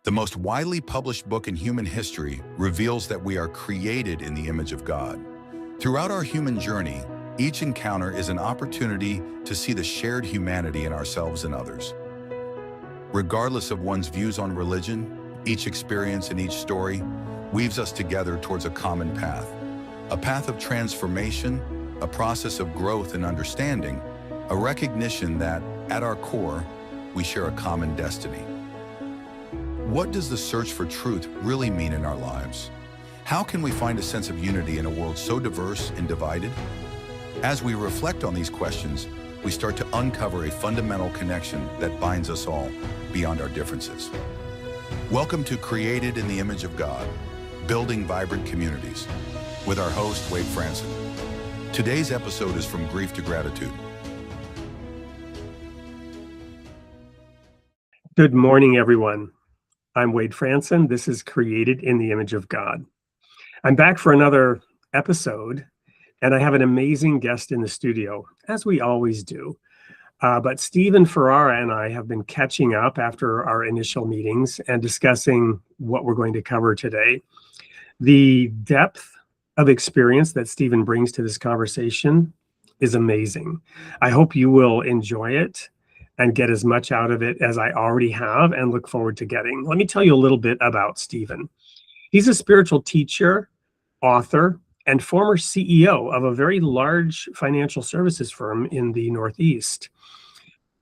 The most widely published book in human history reveals that we are created in the image of God. Throughout our human journey, each encounter is an opportunity to see the shared humanity in ourselves and others. Regardless of one's views on religion, each experience and each story weaves us together towards a common path. A path of transformation, a process of growth and understanding, a recognition that, at our core, we share a common destiny. What does the search for truth really mean in our lives? How can we find a sense of unity in a world so diverse and divided? As we reflect on these questions, we start to uncover a fundamental connection that binds us all beyond our differences. Welcome to Created in the Image of God, Building Vibrant Communities, with our host, Wade Franson. Today's episode is From Grief to Gratitude. Good morning, everyone. I'm Wade Franson. This is Created in the Image of God. I'm back for another episode, and I have an amazing guest in the studio, as we always do. But Stephen Ferrara and I have been catching up after our initial meetings and discussing what we're going to cover today. The depth of experience that Stephen brings to this conversation is amazing. I hope you will enjoy it and get as much out of it as I already have and look forward to getting. Let me tell you a little bit about Stephen. He's a spiritual teacher, author, and former CEO of a very large financial services firm in the Northeast.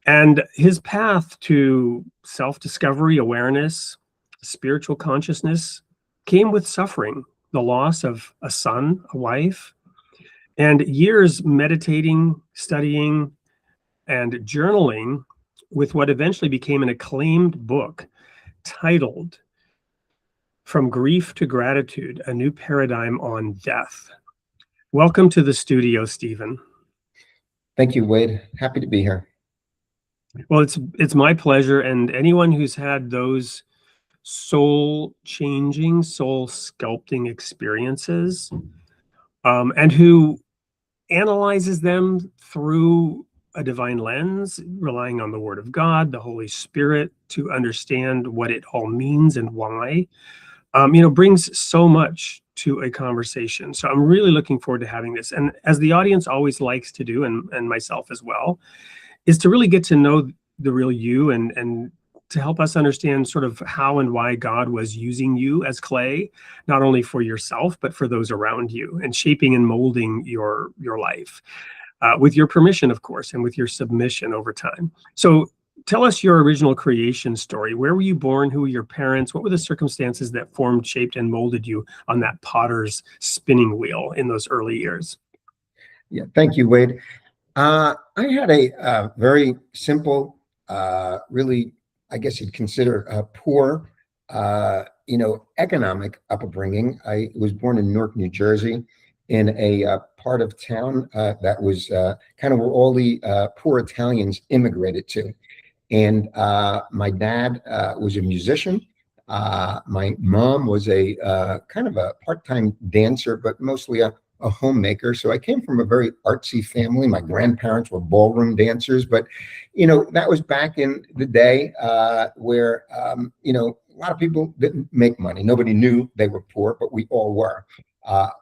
And his path to self-discovery, awareness, spiritual consciousness came with suffering, the loss of a son, a wife, and years meditating, studying, and journaling with what eventually became an acclaimed book titled From Grief to Gratitude, A New Paradigm on Death. Welcome to the studio, Stephen. Thank you, Wade. Happy to be here. Well, it's my pleasure, and anyone who's had those soul-changing, soul-sculpting experiences, and who analyzes them through a divine lens, relying on the Word of God, the Holy Spirit, to understand what it all means and why, brings so much to a conversation. So I'm really looking forward to having this. And as the audience always likes to do, and myself as well, is to really get to know the real you and to help us understand sort of how and why God was using you as clay, not only for yourself, but for those around you, and shaping and molding your life. With your permission, of course, and with your submission over time. So tell us your original creation story. Where were you born? Who were your parents? What were the circumstances that formed, shaped, and molded you on that potter's spinning wheel in those early years? Yeah, thank you, Wade. I had a very simple, really, I guess you'd consider a poor, economic upbringing. I was born in Newark, New Jersey, in a part of town that was kind of where all the poor Italians immigrated to. And my dad was a musician. My mom was a kind of a part-time dancer, but mostly a homemaker. So I came from a very artsy family. My grandparents were ballroom dancers, but, that was back in the day where, a lot of people didn't make money. Nobody knew they were poor, but we all were.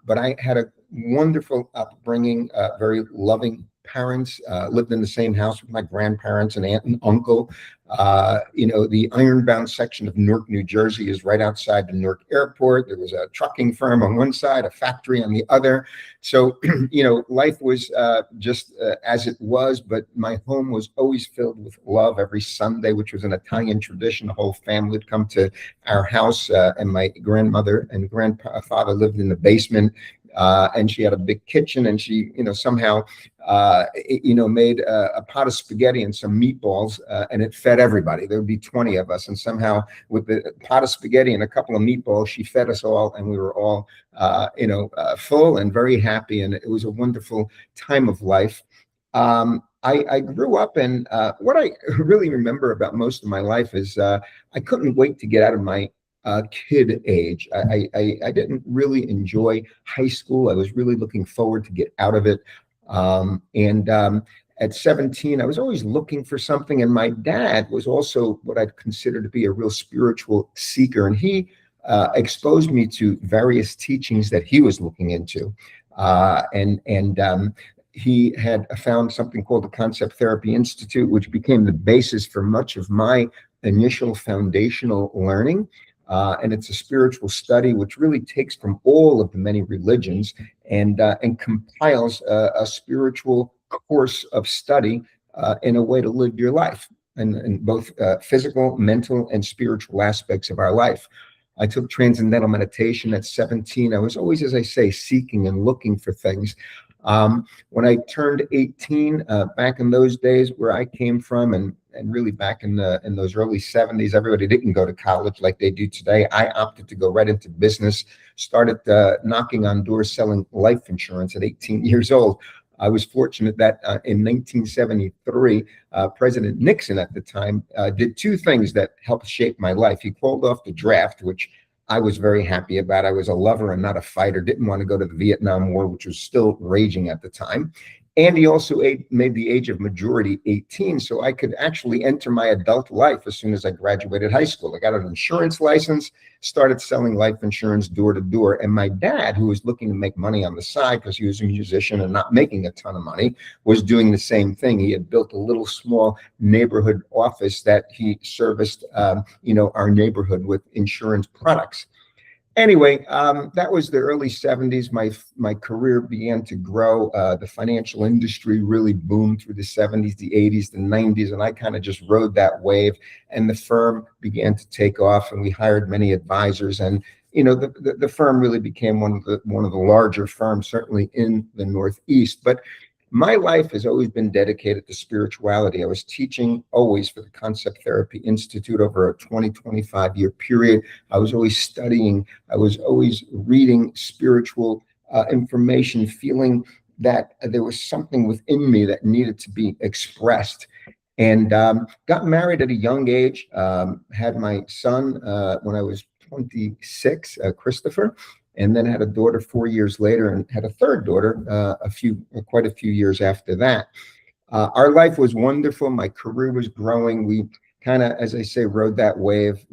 But I had a wonderful upbringing, very loving parents, lived in the same house with my grandparents and aunt and uncle. The Ironbound section of Newark, New Jersey is right outside the Newark airport. There was a trucking firm on one side, a factory on the other. So, life was just as it was, but my home was always filled with love every Sunday, which was an Italian tradition. The whole family would come to our house, and my grandmother and grandfather lived in the basement. And she had a big kitchen, and she, somehow, made a pot of spaghetti and some meatballs, and it fed everybody. There would be 20 of us, and somehow with the pot of spaghetti and a couple of meatballs, she fed us all, and we were all, full and very happy, and it was a wonderful time of life. I grew up, and what I really remember about most of my life is I couldn't wait to get out of my kid age. I didn't really enjoy high school. I was really looking forward to get out of it. at 17, I was always looking for something. And my dad was also what I'd consider to be a real spiritual seeker. And he exposed me to various teachings that he was looking into. He had found something called the Concept Therapy Institute, which became the basis for much of my initial foundational learning. And it's a spiritual study which really takes from all of the many religions and compiles a spiritual course of study in a way to live your life, and both physical, mental, and spiritual aspects of our life. I took Transcendental Meditation at 17. I was always, as I say, seeking and looking for things. When I turned 18, back in those days where I came from, and really back in those early 70s, everybody didn't go to college like they do today. I opted to go right into business, started knocking on doors selling life insurance at 18 years old. I was fortunate that in 1973, President Nixon at the time did two things that helped shape my life. He called off the draft, which I was very happy about. I was a lover and not a fighter, didn't want to go to the Vietnam War, which was still raging at the time. And he also made the age of majority 18, so I could actually enter my adult life as soon as I graduated high school. I got an insurance license, started selling life insurance door to door. And my dad, who was looking to make money on the side because he was a musician and not making a ton of money, was doing the same thing. He had built a little small neighborhood office that he serviced, our neighborhood with insurance products. Anyway, that was the early 70s. My career began to grow. The financial industry really boomed through the 70s, the 80s, the 90s, and I kind of just rode that wave. And the firm began to take off, and we hired many advisors. And the firm really became one of the larger firms, certainly in the Northeast. But my life has always been dedicated to spirituality. I was teaching always for the Concept Therapy Institute over a 25 year period. I was always studying. I was always reading spiritual information, feeling that there was something within me that needed to be expressed. And got married at a young age, had my son when I was 26, Christopher, and then had a daughter 4 years later, and had a third daughter quite a few years after that. Our life was wonderful. My career was growing. We kind of, as I say, rode that wave,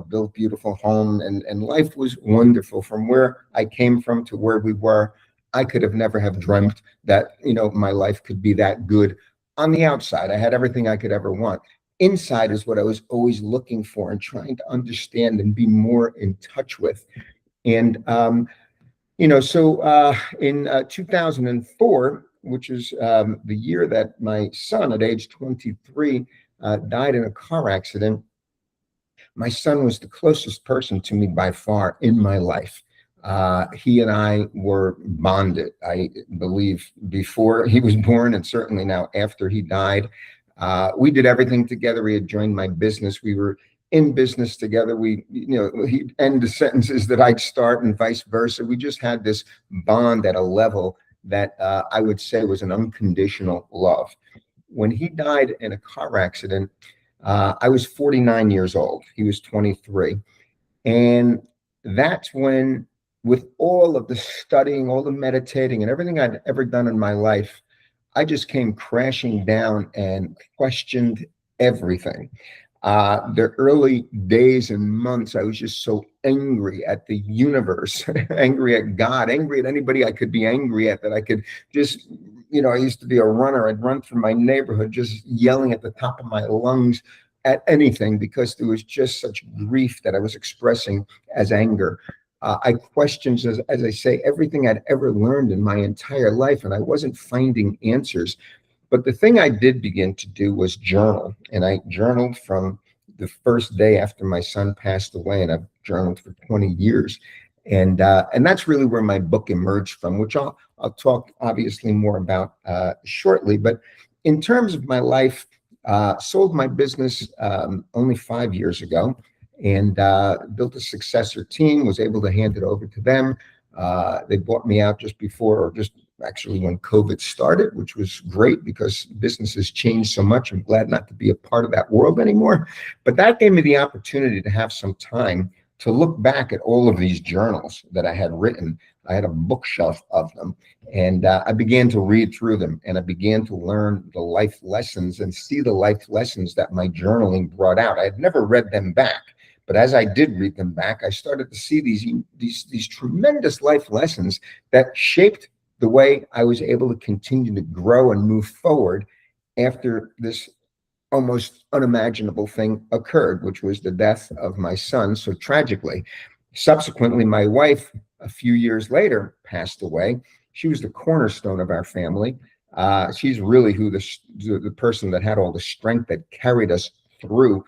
built beautiful home, and life was wonderful. From where I came from to where we were, I could have never have dreamt that, my life could be that good. On the outside, I had everything I could ever want. Inside is what I was always looking for and trying to understand and be more in touch with. And, so in 2004, which is the year that my son at age 23 died in a car accident, my son was the closest person to me by far in my life. He and I were bonded, I believe, before he was born, and certainly now after he died. We did everything together. He had joined my business. We were in business together. He'd end the sentences that I'd start and vice versa. We just had this bond at a level that I would say was an unconditional love. When he died in a car accident, I was 49 years old. He was 23. And that's when, with all of the studying, all the meditating, and everything I'd ever done in my life, I just came crashing down and questioned everything. The early days and months, I was just so angry at the universe, angry at God, angry at anybody I could be angry at, that I could just, I used to be a runner. I'd run through my neighborhood just yelling at the top of my lungs at anything, because there was just such grief that I was expressing as anger. I questioned, as I say, everything I'd ever learned in my entire life, and I wasn't finding answers. But the thing I did begin to do was journal, and I journaled from the first day after my son passed away, and I've journaled for 20 years. And that's really where my book emerged from, which I'll talk obviously more about shortly. But in terms of my life, sold my business only 5 years ago, and built a successor team, was able to hand it over to them. They bought me out just before, or just actually when COVID started, which was great because business has changed so much. I'm glad not to be a part of that world anymore. But that gave me the opportunity to have some time to look back at all of these journals that I had written. I had a bookshelf of them, and I began to read through them, and I began to learn the life lessons and see the life lessons that my journaling brought out. I had never read them back, but as I did read them back, I started to see these tremendous life lessons that shaped the way I was able to continue to grow and move forward after this almost unimaginable thing occurred, which was the death of my son so tragically. Subsequently, my wife, a few years later, passed away. She was the cornerstone of our family. She's really the person that had all the strength that carried us through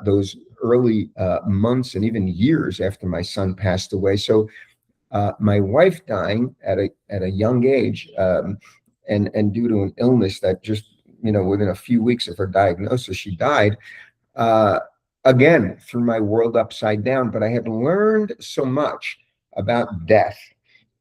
those early months and even years after my son passed away. So my wife dying at a young age, and due to an illness that just, within a few weeks of her diagnosis, she died, again, threw my world upside down. But I had learned so much about death,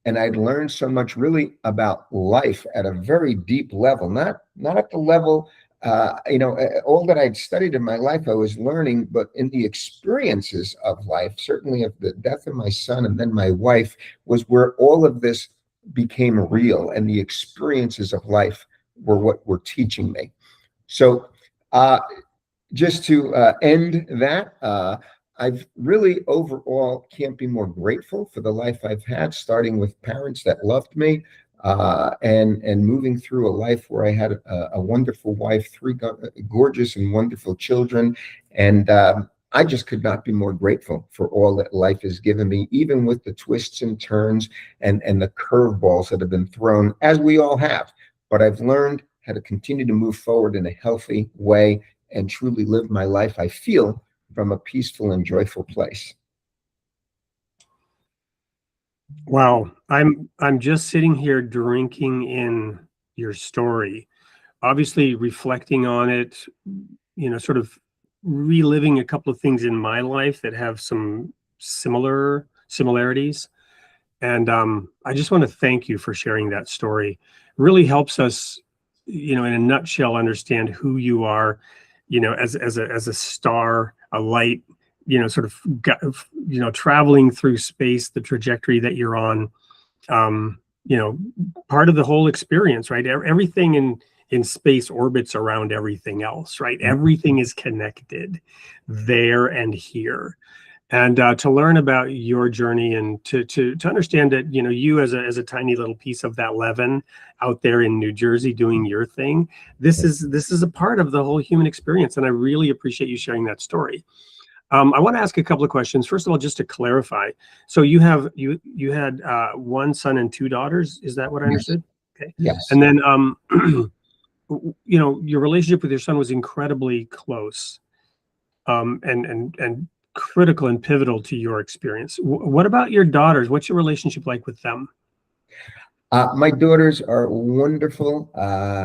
and I'd learned so much really about life at a very deep level, not at the level, all that I'd studied in my life, I was learning, but in the experiences of life, certainly of the death of my son and then my wife, was where all of this became real, and the experiences of life were what were teaching me. So just to end that, I've really overall can't be more grateful for the life I've had, starting with parents that loved me, and moving through a life where I had a wonderful wife, three gorgeous and wonderful children. And I just could not be more grateful for all that life has given me, even with the twists and turns and the curveballs that have been thrown, as we all have. But I've learned how to continue to move forward in a healthy way and truly live my life, I feel, from a peaceful and joyful place. Wow, I'm just sitting here drinking in your story, obviously reflecting on it, sort of reliving a couple of things in my life that have some similarities. And I just want to thank you for sharing that story. It really helps us, in a nutshell, understand who you are, as a star, a light, sort of, traveling through space, the trajectory that you're on, part of the whole experience, right? Everything in space orbits around everything else, right? Everything is connected there and here. And to learn about your journey, and to understand that, you as a tiny little piece of that leaven out there in New Jersey doing your thing, this is a part of the whole human experience. And I really appreciate you sharing that story. I want to ask a couple of questions. First of all, just to clarify, so you had one son and two daughters. Is that what I understood? Okay. Yes. And then, your relationship with your son was incredibly close, and critical and pivotal to your experience. What about your daughters? What's your relationship like with them? My daughters are wonderful.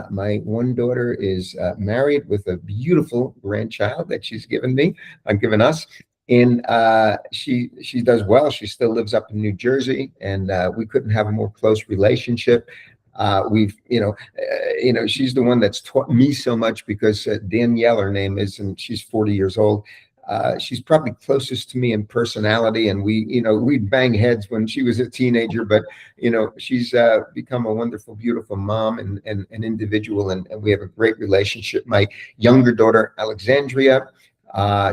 My one daughter is married with a beautiful grandchild that she's given us. And she does well. She still lives up in New Jersey, and we couldn't have a more close relationship. She's the one that's taught me so much, because Danielle, her name is, and she's 40 years old. She's probably closest to me in personality, and we'd bang heads when she was a teenager, but she's become a wonderful, beautiful mom and an individual, and we have a great relationship. My younger daughter, Alexandria,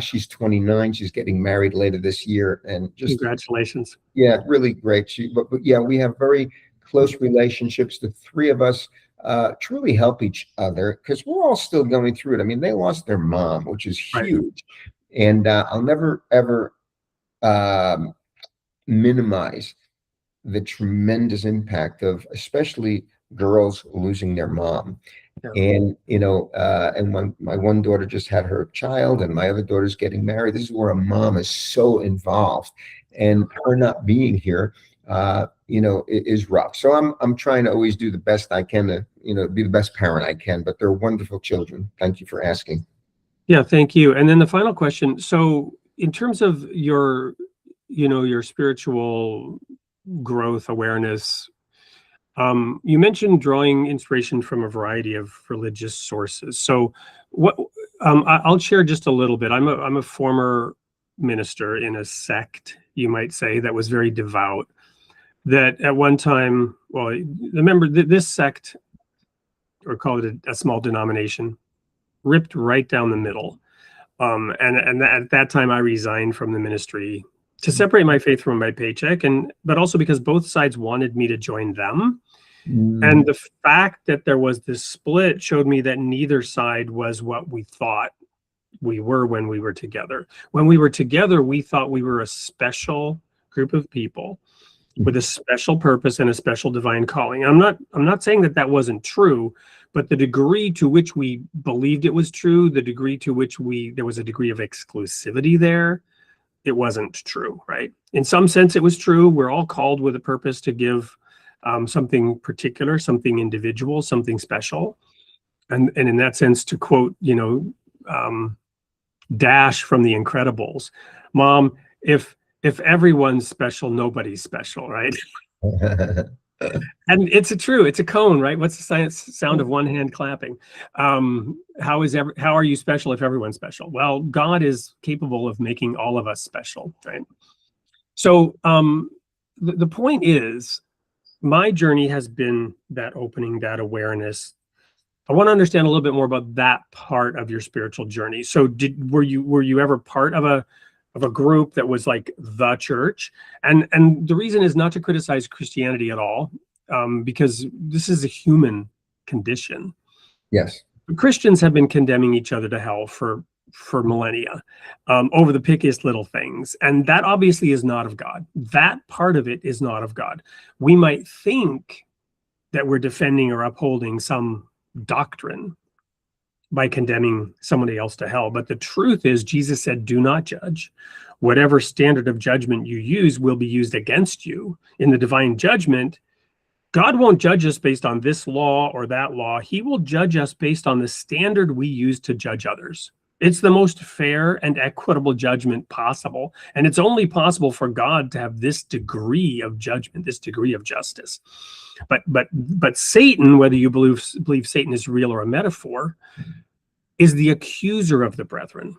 she's 29. She's getting married later this year, and just congratulations. Yeah, really great. But yeah, we have very close relationships. The three of us truly help each other, because we're all still going through it. I mean, they lost their mom, which is huge. Right. And I'll never, ever minimize the tremendous impact of especially girls losing their mom. Yeah. And, and when my one daughter just had her child, and my other daughter's getting married, this is where a mom is so involved, and her not being here, it is rough. So I'm trying to always do the best I can to, be the best parent I can, but they're wonderful children. Thank you for asking. Yeah, thank you. And then the final question. So in terms of your spiritual growth, awareness, you mentioned drawing inspiration from a variety of religious sources. So what I'll share just a little bit. I'm a former minister in a sect, you might say, that was very devout. That at one time, well, remember this sect, or call it a small denomination, ripped right down the middle. And at that time, I resigned from the ministry to separate my faith from my paycheck, but also because both sides wanted me to join them. And the fact that there was this split showed me that neither side was what we thought we were when we were together. When we were together, we thought we were a special group of people with a special purpose and a special divine calling. I'm not saying that that wasn't true, but the degree to which we believed it was true, the degree to which there was a degree of exclusivity there, it wasn't true, right? In some sense, it was true. We're all called with a purpose to give something particular, something individual, something special. And in that sense, to quote, Dash from The Incredibles, Mom, if everyone's special, nobody's special, right? And it's a cone, right? What's the sound of one hand clapping? How are you special if everyone's special? Well, God is capable of making all of us special, right? So the point is, my journey has been that opening, that awareness. I want to understand a little bit more about that part of your spiritual journey. So were you ever part of a group that was like the church? And the reason is not to criticize Christianity at all, because this is a human condition. Yes. Christians have been condemning each other to hell for millennia, over the pickiest little things. And that obviously is not of God. That part of it is not of God. We might think that we're defending or upholding some doctrine by condemning somebody else to hell. But the truth is, Jesus said, do not judge. Whatever standard of judgment you use will be used against you. In the divine judgment, God won't judge us based on this law or that law. He will judge us based on the standard we use to judge others. It's the most fair and equitable judgment possible. And it's only possible for God to have this degree of judgment, this degree of justice. But Satan, whether you believe Satan is real or a metaphor, is the accuser of the brethren.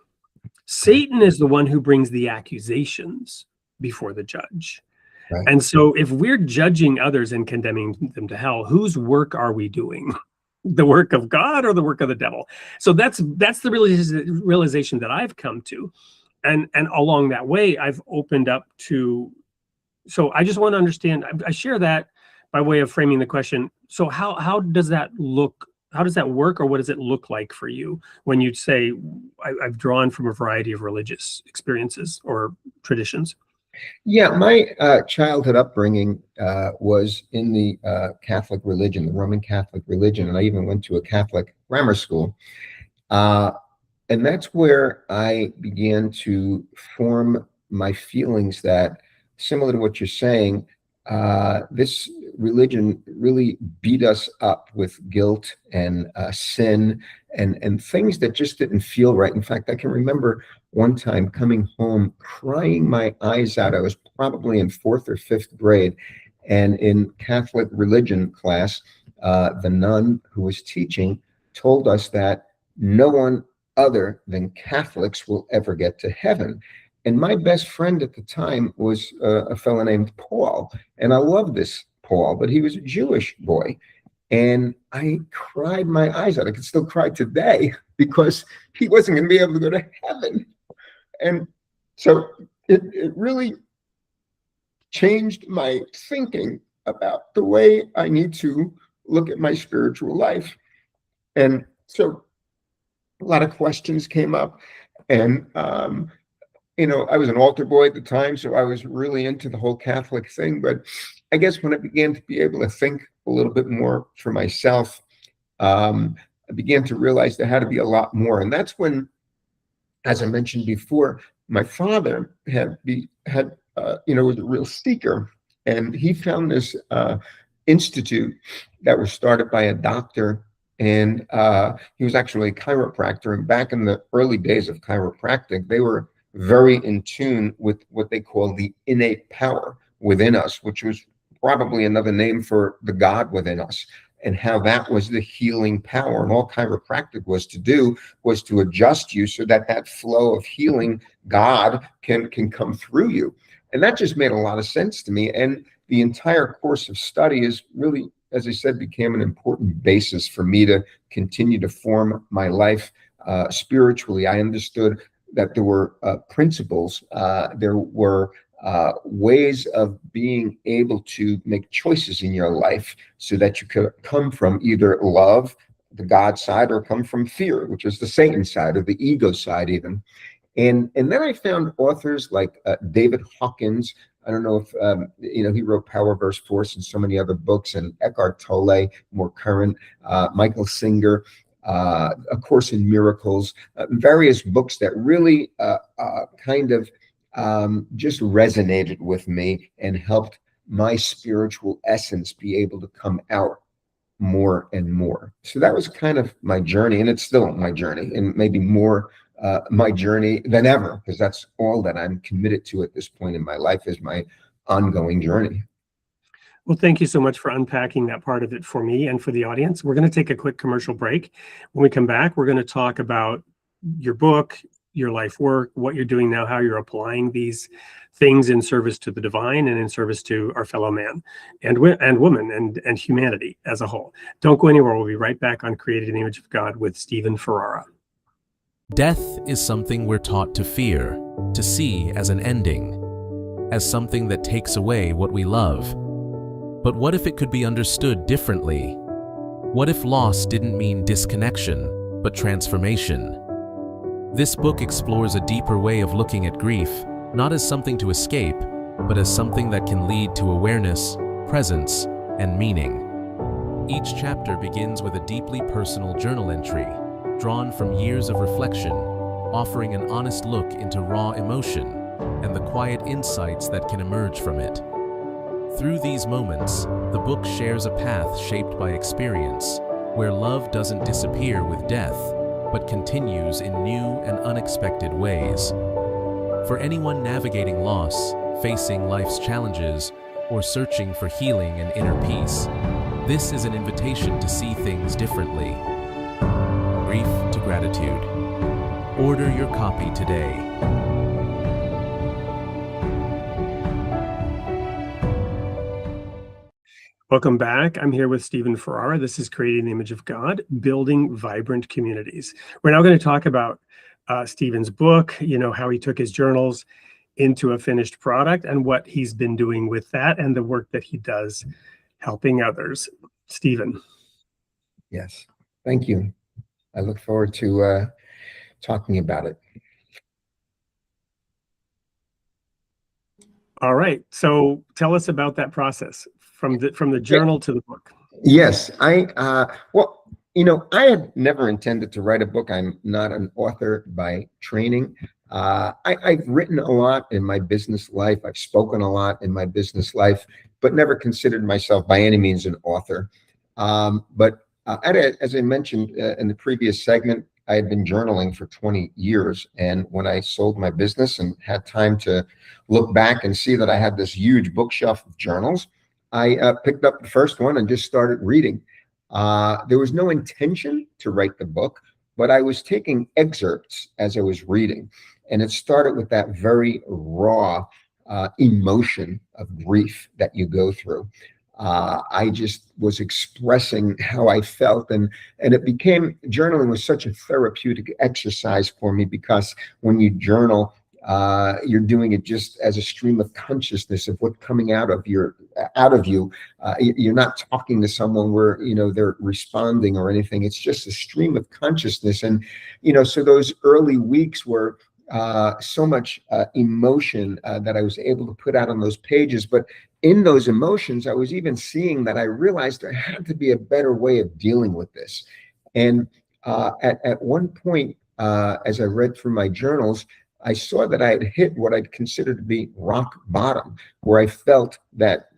Satan is the one who brings the accusations before the judge. Right. And so if we're judging others and condemning them to hell, whose work are we doing? The work of God or the work of the devil? So that's the realization that I've come to. And along that way, I've opened up to, so I just want to understand, I share that by way of framing the question. So how does that look? How does that work, or what does it look like for you when you say, I've drawn from a variety of religious experiences or traditions? Yeah, my childhood upbringing was in the Catholic religion, the Roman Catholic religion, and I even went to a Catholic grammar school. And that's where I began to form my feelings that, similar to what you're saying, this religion really beat us up with guilt and sin and things that just didn't feel right. In fact, I can remember one time coming home, crying my eyes out. I was probably in 4th or 5th grade. And in Catholic religion class, the nun who was teaching told us that no one other than Catholics will ever get to heaven. And my best friend at the time was a fellow named Paul. And I love this Paul, but he was a Jewish boy. And I cried my eyes out. I could still cry today because he wasn't going to be able to go to heaven. And so it really changed my thinking about the way I need to look at my spiritual life. And so a lot of questions came up. And, I was an altar boy at the time, so I was really into the whole Catholic thing. But I guess when I began to be able to think a little bit more for myself, I began to realize there had to be a lot more. And that's when, as I mentioned before, my father was a real seeker, and he found this institute that was started by a doctor, and he was actually a chiropractor. And back in the early days of chiropractic, they were very in tune with what they call the innate power within us, which was probably another name for the God within us. and how that was the healing power. And all chiropractic was to do was to adjust you so that that flow of healing, God, can come through you. And that just made a lot of sense to me. And the entire course of study is really, as I said, became an important basis for me to continue to form my life spiritually. I understood that there were principles, there were ways of being able to make choices in your life so that you could come from either love, the God side, or come from fear, which is the Satan side or the ego side even. And then I found authors like David Hawkins. I don't know if, he wrote Power versus Force and so many other books, and Eckhart Tolle, more current, Michael Singer, A Course in Miracles, various books that really kind of just resonated with me and helped my spiritual essence be able to come out more and more. So that was kind of my journey, and it's still my journey, and maybe more my journey than ever, because that's all that I'm committed to at this point in my life, is my ongoing journey. Well, thank you so much for unpacking that part of it for me and for the audience. We're going to take a quick commercial break. When we come back, we're going to talk about your book, your life work, what you're doing now, how you're applying these things in service to the divine and in service to our fellow man and woman and humanity as a whole. Don't go anywhere. We'll be right back on Created in the Image of God with Stephen Ferrara. Death is something we're taught to fear, to see as an ending, as something that takes away what we love. But what if it could be understood differently? What if loss didn't mean disconnection, but transformation? This book explores a deeper way of looking at grief, not as something to escape, but as something that can lead to awareness, presence, and meaning. Each chapter begins with a deeply personal journal entry, drawn from years of reflection, offering an honest look into raw emotion and the quiet insights that can emerge from it. Through these moments, the book shares a path shaped by experience, where love doesn't disappear with death, but continues in new and unexpected ways. For anyone navigating loss, facing life's challenges, or searching for healing and inner peace, this is an invitation to see things differently. Grief to Gratitude. Order your copy today. Welcome back. I'm here with Stephen Ferrara. This is Creating the Image of God, Building Vibrant Communities. We're now going to talk about Stephen's book, how he took his journals into a finished product and what he's been doing with that and the work that he does helping others. Stephen. Yes, thank you. I look forward to talking about it. All right. So tell us about that process from the journal to the book. Yes, I had never intended to write a book. I'm not an author by training. I've written a lot in my business life. I've spoken a lot in my business life, but never considered myself by any means an author. As I mentioned in the previous segment, I had been journaling for 20 years. And when I sold my business and had time to look back and see that I had this huge bookshelf of journals, I picked up the first one and just started reading. There was no intention to write the book, but I was taking excerpts as I was reading. And it started with that very raw emotion of grief that you go through. I just was expressing how I felt, and it became, journaling was such a therapeutic exercise for me, because when you journal, you're doing it just as a stream of consciousness of what's coming out of you. You're not talking to someone where they're responding or anything. It's just a stream of consciousness. And so those early weeks were so much emotion that I was able to put out on those pages. But in those emotions, I was even seeing that I realized there had to be a better way of dealing with this. And at one point, as I read through my journals, I saw that I had hit what I'd consider to be rock bottom, where I felt that,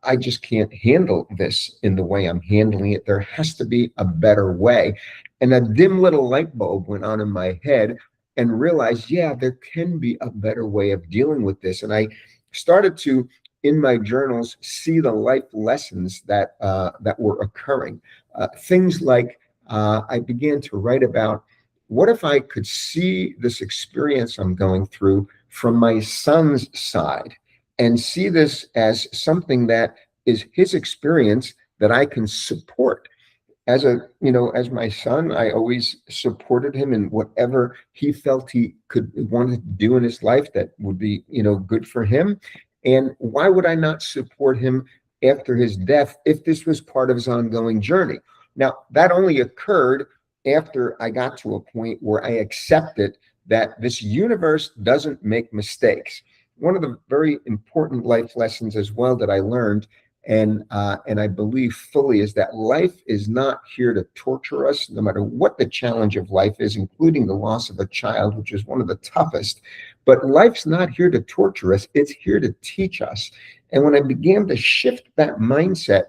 I just can't handle this in the way I'm handling it. There has to be a better way. And a dim little light bulb went on in my head, and realized, yeah, there can be a better way of dealing with this. And I started to in my journals see the life lessons that were occurring. Things like I began to write about, what if I could see this experience I'm going through from my son's side and see this as something that is his experience that I can support. As as my son, I always supported him in whatever he felt he wanted to do in his life that would be, good for him. And why would I not support him after his death if this was part of his ongoing journey? Now, that only occurred after I got to a point where I accepted that this universe doesn't make mistakes. One of the very important life lessons as well that I learned, and I believe fully, is that life is not here to torture us, no matter what the challenge of life is, including the loss of a child, which is one of the toughest. But life's not here to torture us, it's here to teach us. And when I began to shift that mindset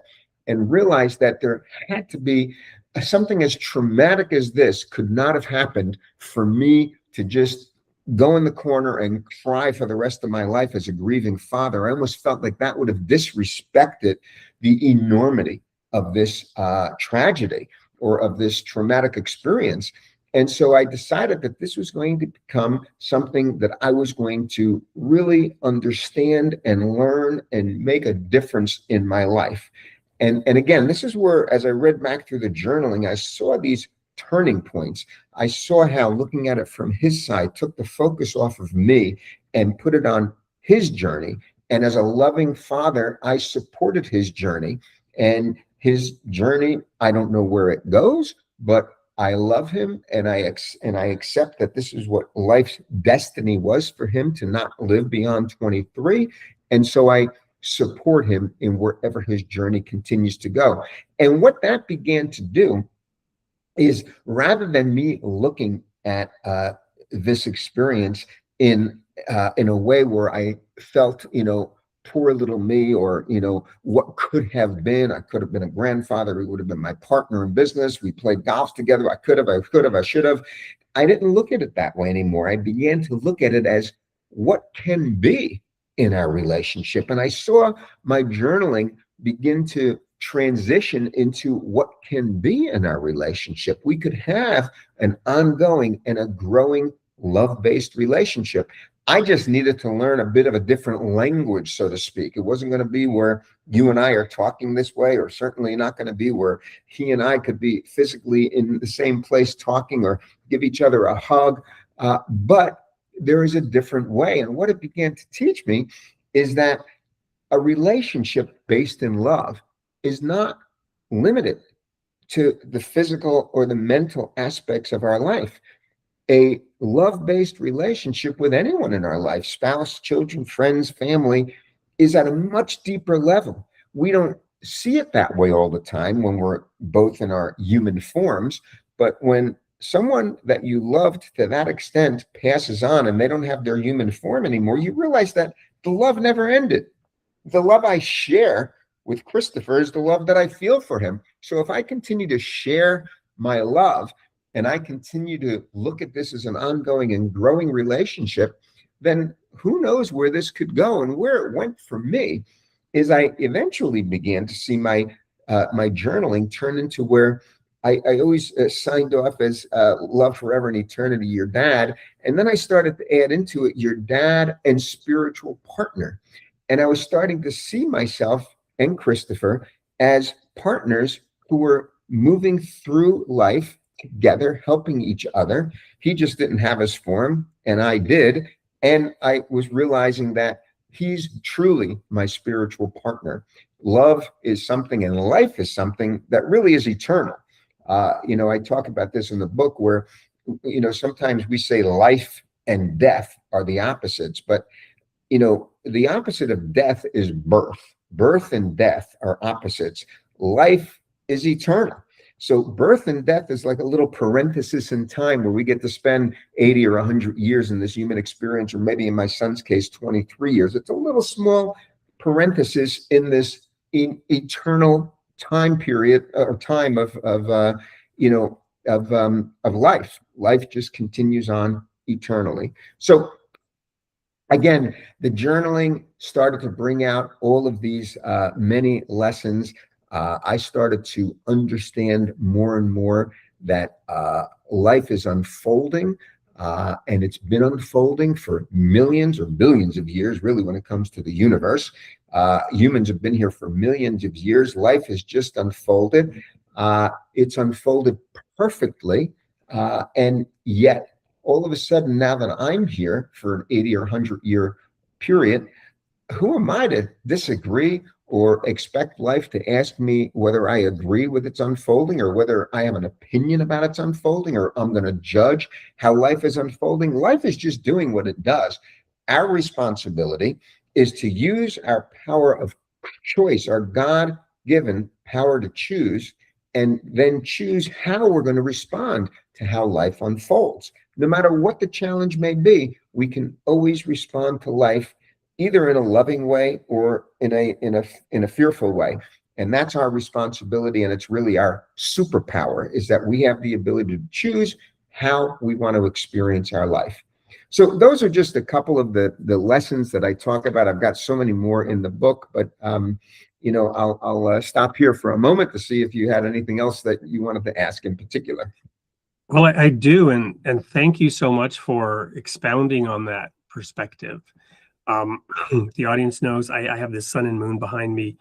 and realize that there had to be something as traumatic as this could not have happened for me to just go in the corner and cry for the rest of my life as a grieving father. I almost felt like that would have disrespected the enormity of this tragedy or of this traumatic experience. And so I decided that this was going to become something that I was going to really understand and learn and make a difference in my life. And again, this is where, as I read back through the journaling, I saw these turning points. I saw how looking at it from his side took the focus off of me and put it on his journey. And as a loving father, I supported his journey. And his journey, I don't know where it goes, but I love him, and I accept that this is what life's destiny was for him, to not live beyond 23. And so I support him in wherever his journey continues to go. And what that began to do is, rather than me looking at this experience in a way where I felt, poor little me, or, what could have been. I could have been a grandfather. He would have been my partner in business. We played golf together. I could have, I should have. I didn't look at it that way anymore. I began to look at it as what can be in our relationship. And I saw my journaling begin to transition into what can be in our relationship. We could have an ongoing and a growing love-based relationship. I just needed to learn a bit of a different language, so to speak. It wasn't going to be where you and I are talking this way, or certainly not going to be where he and I could be physically in the same place talking or give each other a hug. But there is a different way. And what it began to teach me is that a relationship based in love is not limited to the physical or the mental aspects of our life. A love-based relationship with anyone in our life, spouse, children, friends, family, is at a much deeper level. We don't see it that way all the time when we're both in our human forms, but when someone that you loved to that extent passes on and they don't have their human form anymore, you realize that the love never ended. The love I share with Christopher is the love that I feel for him. So if I continue to share my love and I continue to look at this as an ongoing and growing relationship, then who knows where this could go. And where it went for me is I eventually began to see my journaling turn into where I always signed off as love forever and eternity, your dad. And then I started to add into it, your dad and spiritual partner. And I was starting to see myself and Christopher as partners who were moving through life together, helping each other. He just didn't have his form, and I did. And I was realizing that he's truly my spiritual partner. Love is something, and life is something that really is eternal. I talk about this in the book where, sometimes we say life and death are the opposites, but, the opposite of death is birth. Birth and death are opposites. Life is eternal. So birth and death is like a little parenthesis in time where we get to spend 80 or 100 years in this human experience, or maybe in my son's case, 23 years. It's a little small parenthesis in this eternal time period or time of life. Life just continues on eternally. So Again, the journaling started to bring out all of these many lessons. I started to understand more and more that life is unfolding, and it's been unfolding for millions or billions of years, really, when it comes to the universe. Humans have been here for millions of years. Life has just unfolded. It's unfolded perfectly, and yet, all of a sudden, now that I'm here for an 80 or 100-year period, who am I to disagree or expect life to ask me whether I agree with its unfolding, or whether I have an opinion about its unfolding, or I'm going to judge how life is unfolding? Life is just doing what it does. Our responsibility is to use our power of choice, our God-given power to choose, and then choose how we're going to respond to how life unfolds. No matter what the challenge may be, we can always respond to life either in a loving way or in a fearful way. And that's our responsibility, and it's really our superpower, is that we have the ability to choose how we want to experience our life. So those are just a couple of the lessons that I talk about. I've got so many more in the book, but I'll stop here for a moment to see if you had anything else that you wanted to ask in particular. Well, I do, and thank you so much for expounding on that perspective. The audience knows I have this sun and moon behind me,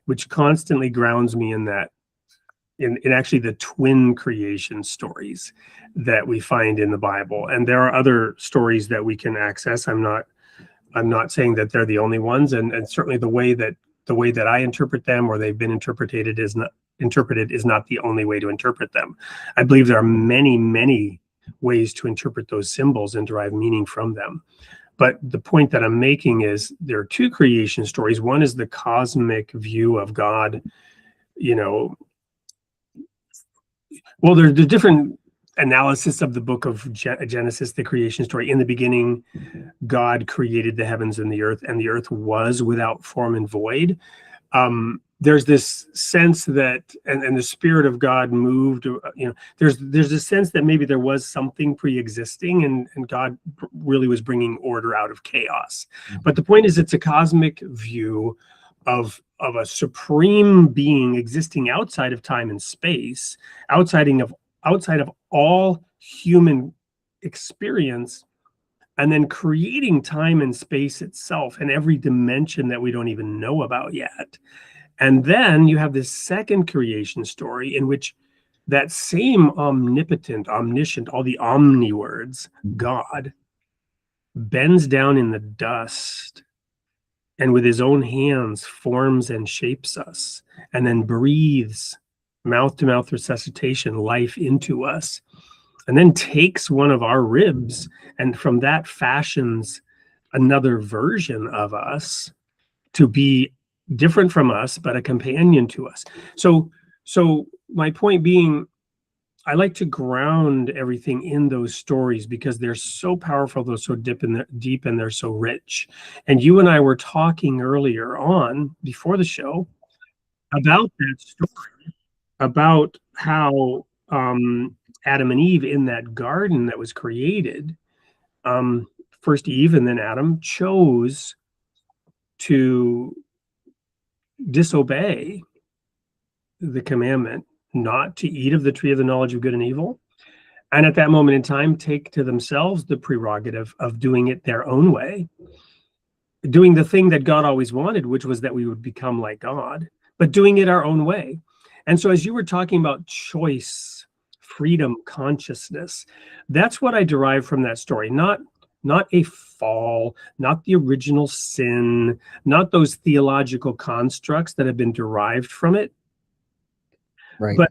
which constantly grounds me in that, in actually the twin creation stories that we find in the Bible. And there are other stories that we can access. I'm not saying that they're the only ones, and certainly the way that I interpret them, or they've been interpreted, is not the only way to interpret them. I believe there are many ways to interpret those symbols and derive meaning from them. But the point that I'm making is there are two creation stories. One is the cosmic view of God. Well, there's the different analysis of the book of Genesis, the creation story. In the beginning, God created the heavens and the earth was without form and void. There's this sense that, and the Spirit of God moved, there's a sense that maybe there was something pre-existing, and God really was bringing order out of chaos. But the point is, it's a cosmic view of a supreme being existing outside of time and space, outside of all human experience, and then creating time and space itself and every dimension that we don't even know about yet. And then you have this second creation story in which that same omnipotent, omniscient, all the omni words, God, bends down in the dust and with his own hands forms and shapes us, and then breathes mouth-to-mouth resuscitation, life into us, and then takes one of our ribs, and from that fashions another version of us to be different from us, but a companion to us. So my point being, I like to ground everything in those stories because they're so powerful, they're so deep, and they're so rich. And you and I were talking earlier on, before the show, about that story, about how Adam and Eve in that garden that was created, first Eve and then Adam, chose to disobey the commandment not to eat of the tree of the knowledge of good and evil, and at that moment in time take to themselves the prerogative of doing it their own way, doing the thing that God always wanted, which was that we would become like God, but doing it our own way. And so as you were talking about choice, freedom, consciousness, that's what I derive from that story. Not a fall, not the original sin, not those theological constructs that have been derived from it, Right. but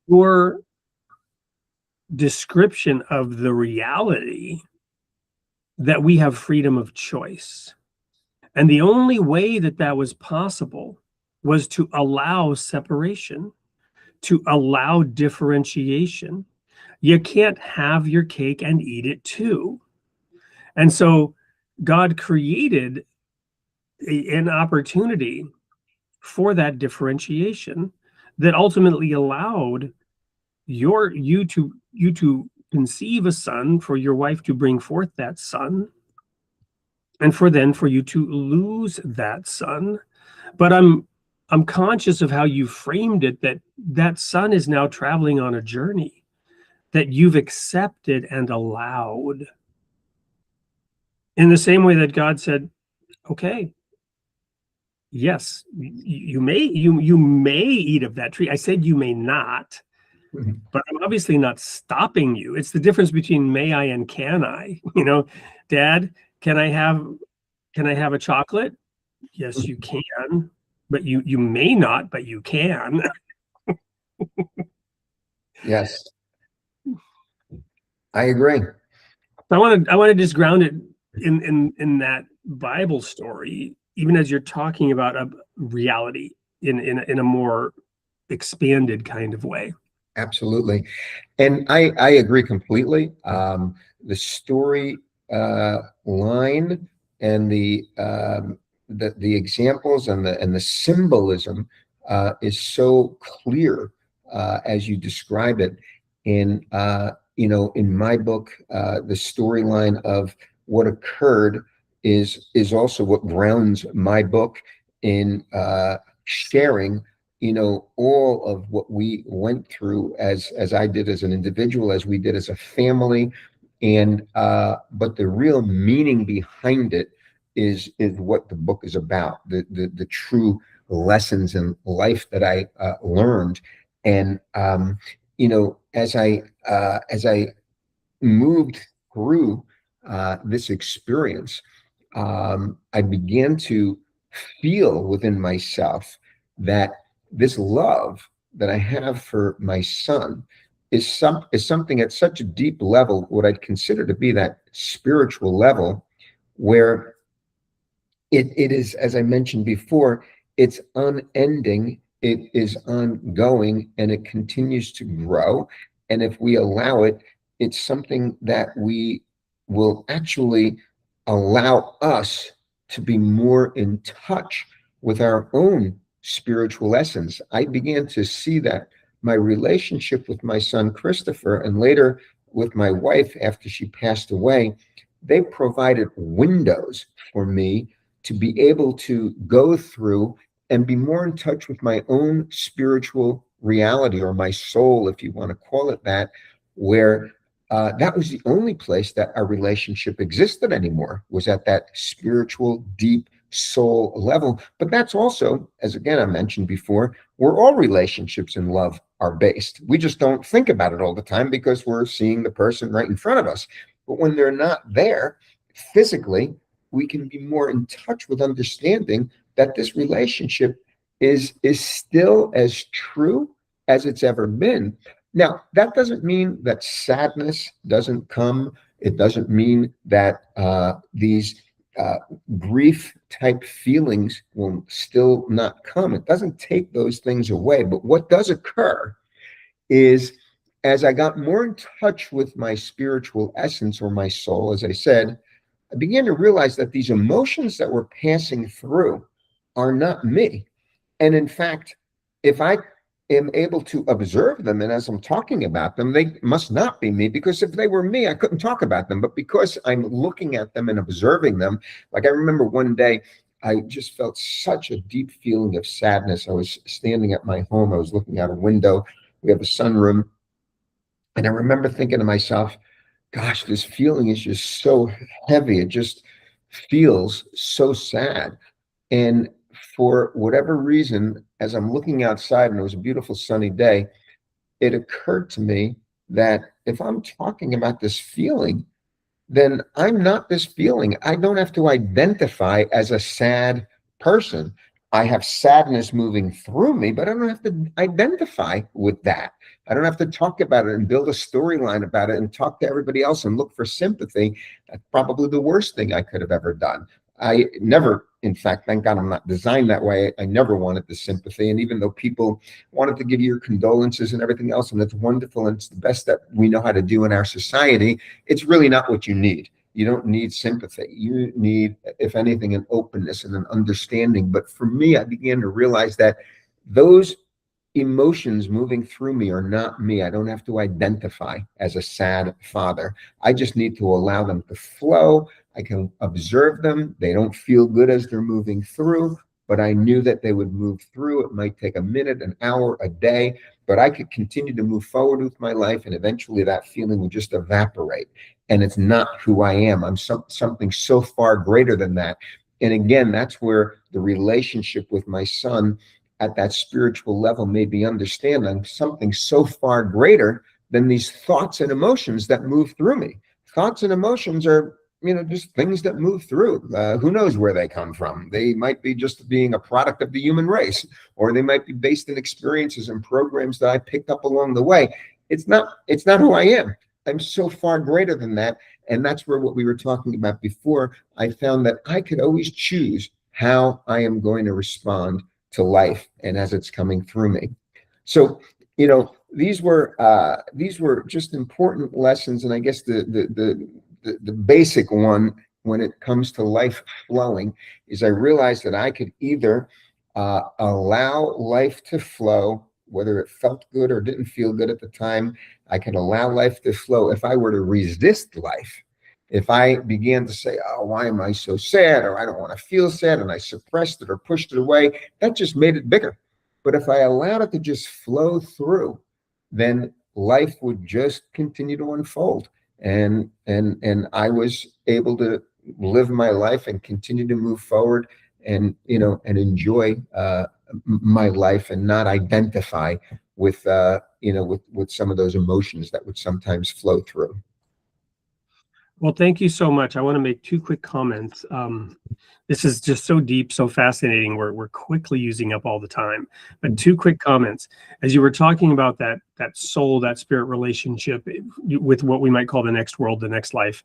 your description of the reality that we have freedom of choice. And the only way that that was possible was to allow separation, to allow differentiation. You can't have your cake and eat it too. And so God created an opportunity for that differentiation that ultimately allowed you to conceive a son, for your wife to bring forth that son, and for you to lose that son. But I'm conscious of how you framed it, that son is now traveling on a journey that you've accepted and allowed. In the same way that God said, okay, yes, you may eat of that tree. I said you may not, but I'm obviously not stopping you. It's the difference between may I and can I. Dad, can I have a chocolate? Yes, you can, but you may not, but you can. Yes, I agree. I want to just ground it in that Bible story, even as you're talking about a reality in a more expanded kind of way. Absolutely. And I agree completely. The story line and the examples and the symbolism is so clear as you describe it. In in my book, the storyline of what occurred is also what grounds my book in sharing all of what we went through as I did as an individual, as we did as a family, and but the real meaning behind it is what the book is about, the true lessons in life that I learned. And as I moved through this experience, I began to feel within myself that this love that I have for my son is something at such a deep level, what I'd consider to be that spiritual level, where it is, as I mentioned before, it's unending, it is ongoing, and it continues to grow. And if we allow it, it's something that we will actually allow us to be more in touch with our own spiritual essence. I began to see that my relationship with my son Christopher, and later with my wife after she passed away, they provided windows for me to be able to go through and be more in touch with my own spiritual reality, or my soul, if you want to call it that, where that was the only place that our relationship existed anymore, was at that spiritual, deep soul level. But that's also, as again I mentioned before, where all relationships in love are based. We just don't think about it all the time because we're seeing the person right in front of us. But when they're not there physically, we can be more in touch with understanding that this relationship is still as true as it's ever been. Now, that doesn't mean that sadness doesn't come. It doesn't mean that these grief type feelings will still not come. It doesn't take those things away. But what does occur is, as I got more in touch with my spiritual essence, or my soul, as I said, I began to realize that these emotions that were passing through are not me. And in fact, if I am able to observe them, and as I'm talking about them, they must not be me, because if they were me, I couldn't talk about them. But because I'm looking at them and observing them, like I remember one day, I just felt such a deep feeling of sadness. I was standing at my home. I was looking out a window. We have a sunroom. And I remember thinking to myself, gosh, this feeling is just so heavy. It just feels so sad. And for whatever reason, as I'm looking outside, and it was a beautiful sunny day, it occurred to me that if I'm talking about this feeling, then I'm not this feeling. I don't have to identify as a sad person. I have sadness moving through me, but I don't have to identify with that. I don't have to talk about it and build a storyline about it and talk to everybody else and look for sympathy. That's probably the worst thing I could have ever done. I never, in fact, thank God I'm not designed that way. I never wanted the sympathy. And even though people wanted to give you your condolences and everything else, and it's wonderful and it's the best that we know how to do in our society, it's really not what you need. You don't need sympathy. You need, if anything, an openness and an understanding. But for me, I began to realize that those emotions moving through me are not me. I don't have to identify as a sad father. I just need to allow them to flow. I can observe them. They don't feel good as they're moving through, but I knew that they would move through. It might take a minute, an hour, a day, but I could continue to move forward with my life, and eventually that feeling would just evaporate. And it's not who I am. I'm something so far greater than that. And again, that's where the relationship with my son at that spiritual level made me understand I'm something so far greater than these thoughts and emotions that move through me. Thoughts and emotions are, just things that move through. Who knows where they come from? They might be just being a product of the human race, or they might be based in experiences and programs that I picked up along the way. It's not who I am. I'm so far greater than that. And that's where what we were talking about before, I found that I could always choose how I am going to respond to life and as it's coming through me. So, these were just important lessons. And I guess the basic one when it comes to life flowing is I realized that I could either allow life to flow, whether it felt good or didn't feel good at the time. I can allow life to flow. If I were to resist life, if I began to say, oh, why am I so sad? Or I don't want to feel sad, and I suppressed it or pushed it away, that just made it bigger. But if I allowed it to just flow through, then life would just continue to unfold. And I was able to live my life and continue to move forward and enjoy my life and not identify with some of those emotions that would sometimes flow through. Well, thank you so much. I want to make two quick comments. This is just so deep, so fascinating. We're quickly using up all the time. But two quick comments. As you were talking about that soul, that spirit relationship with what we might call the next world, the next life.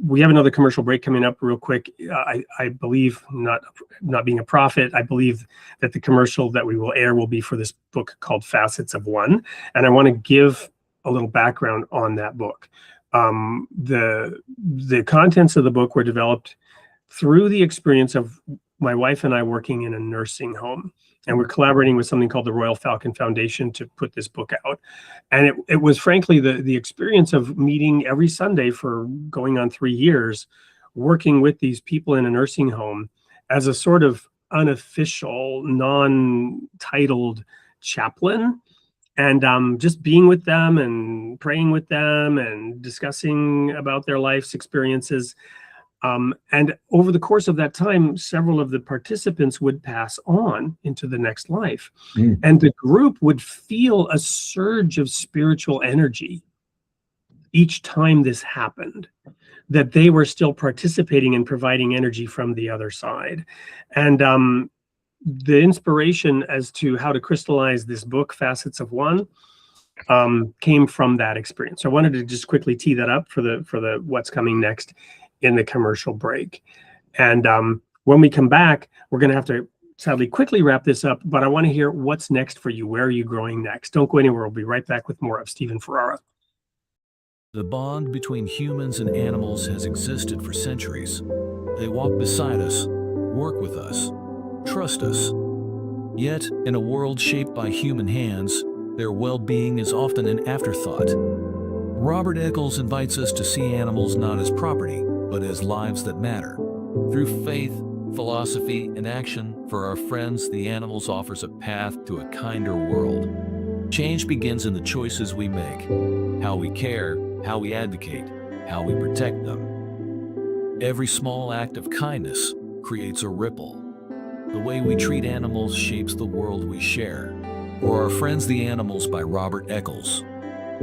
We have another commercial break coming up real quick. I believe, not being a prophet, I believe that the commercial that we will air will be for this book called Facets of One. And I want to give a little background on that book. The contents of the book were developed through the experience of my wife and I working in a nursing home, and we're collaborating with something called the Royal Falcon Foundation to put this book out. And it was frankly the experience of meeting every Sunday for going on 3 years, working with these people in a nursing home as a sort of unofficial, non-titled chaplain. And just being with them and praying with them and discussing about their life's experiences. And over the course of that time, several of the participants would pass on into the next life. And the group would feel a surge of spiritual energy each time this happened, that they were still participating and providing energy from the other side. And the inspiration as to how to crystallize this book, Facets of One, came from that experience. So I wanted to just quickly tee that up for the what's coming next in the commercial break. And when we come back, we're going to have to sadly quickly wrap this up, but I want to hear what's next for you. Where are you growing next? Don't go anywhere. We'll be right back with more of Stephen Ferrara. The bond between humans and animals has existed for centuries. They walk beside us, work with us, trust us. Yet, in a world shaped by human hands, their well-being is often an afterthought. Robert Eccles invites us to see animals not as property, but as lives that matter. Through faith, philosophy, and action for our friends, the animals offers a path to a kinder world. Change begins in the choices we make, how we care, how we advocate, how we protect them. Every small act of kindness creates a ripple. The way we treat animals shapes the world we share. For Our Friends the Animals by Robert Eccles.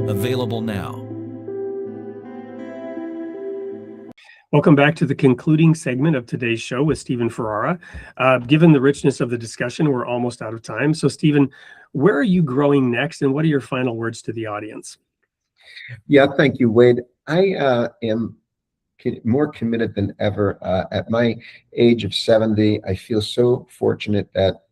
Available now. Welcome back to the concluding segment of today's show with Stephen Ferrara. Given the richness of the discussion, we're almost out of time. So Stephen, where are you growing next, and what are your final words to the audience? Yeah, thank you, Wade. I am more committed than ever. At my age of 70, I feel so fortunate that,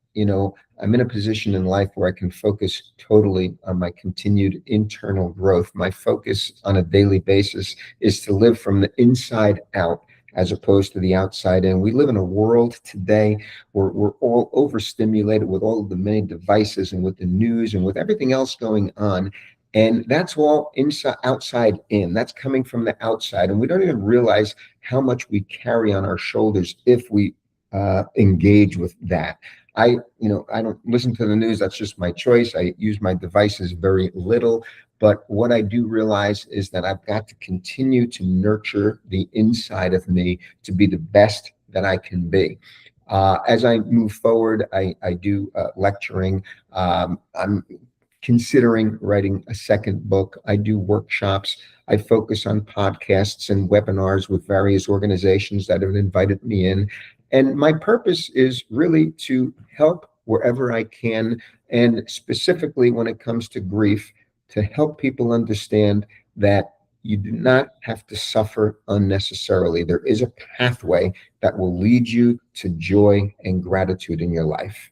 I'm in a position in life where I can focus totally on my continued internal growth. My focus on a daily basis is to live from the inside out, as opposed to the outside in. We live in a world today where we're all overstimulated with all of the many devices and with the news and with everything else going on. And that's all inside, outside in. That's coming from the outside. And we don't even realize how much we carry on our shoulders if we engage with that. I don't listen to the news. That's just my choice. I use my devices very little. But what I do realize is that I've got to continue to nurture the inside of me to be the best that I can be. As I move forward, I do lecturing. I'm considering writing a second book. I do workshops. I focus on podcasts and webinars with various organizations that have invited me in. And my purpose is really to help wherever I can, and specifically when it comes to grief, to help people understand that you do not have to suffer unnecessarily. There is a pathway that will lead you to joy and gratitude in your life.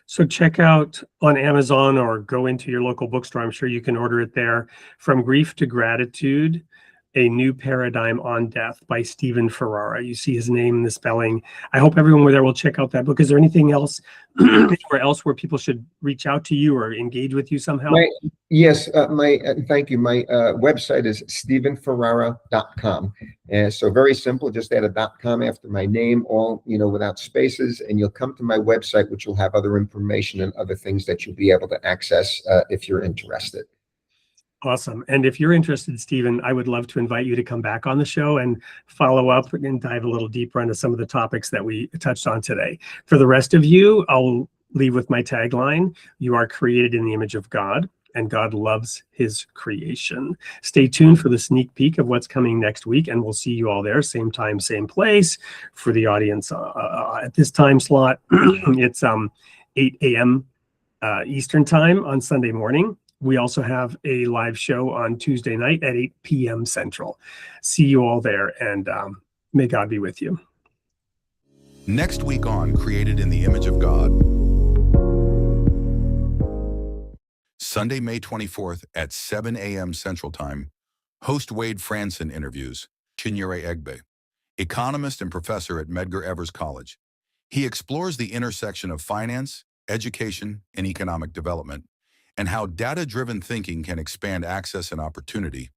So check out on Amazon or go into your local bookstore. I'm sure you can order it there. From Grief to Gratitude, A New Paradigm on Death by Stephen Ferrara. You see his name in the spelling. I hope everyone there will check out that book. Is there anything else, anywhere else where people should reach out to you or engage with you somehow? Thank you. My website is stephenferrara.com. And so very simple, just add a .com after my name, all, without spaces, and you'll come to my website, which will have other information and other things that you'll be able to access if you're interested. Awesome. And if you're interested, Stephen, I would love to invite you to come back on the show and follow up and dive a little deeper into some of the topics that we touched on today. For the rest of you, I'll leave with my tagline: you are created in the image of God, and God loves his creation. Stay tuned for the sneak peek of what's coming next week, and we'll see you all there, same time, same place. For the audience at this time slot, it's 8 a.m. Eastern time on Sunday morning. We also have a live show on Tuesday night at 8 p.m. Central. See you all there, and may God be with you. Next week on Created in the Image of God. Sunday, May 24th at 7 a.m. Central Time, host Wade Franson interviews Chinyere Egbe, economist and professor at Medgar Evers College. He explores the intersection of finance, education, and economic development, and how data-driven thinking can expand access and opportunity,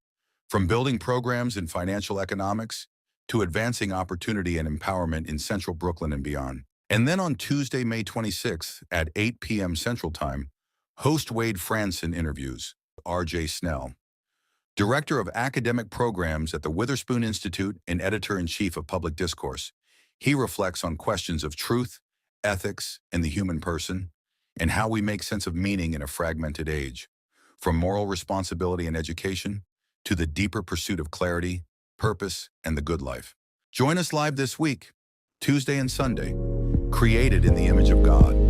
from building programs in financial economics to advancing opportunity and empowerment in Central Brooklyn and beyond. And then on Tuesday, May 26th at 8 p.m. Central Time, host Wade Franson interviews R.J. Snell, Director of Academic Programs at the Witherspoon Institute and Editor-in-Chief of Public Discourse. He reflects on questions of truth, ethics, and the human person, and how we make sense of meaning in a fragmented age, from moral responsibility and education to the deeper pursuit of clarity, purpose, and the good life. Join us live this week, Tuesday and Sunday, Created in the Image of God.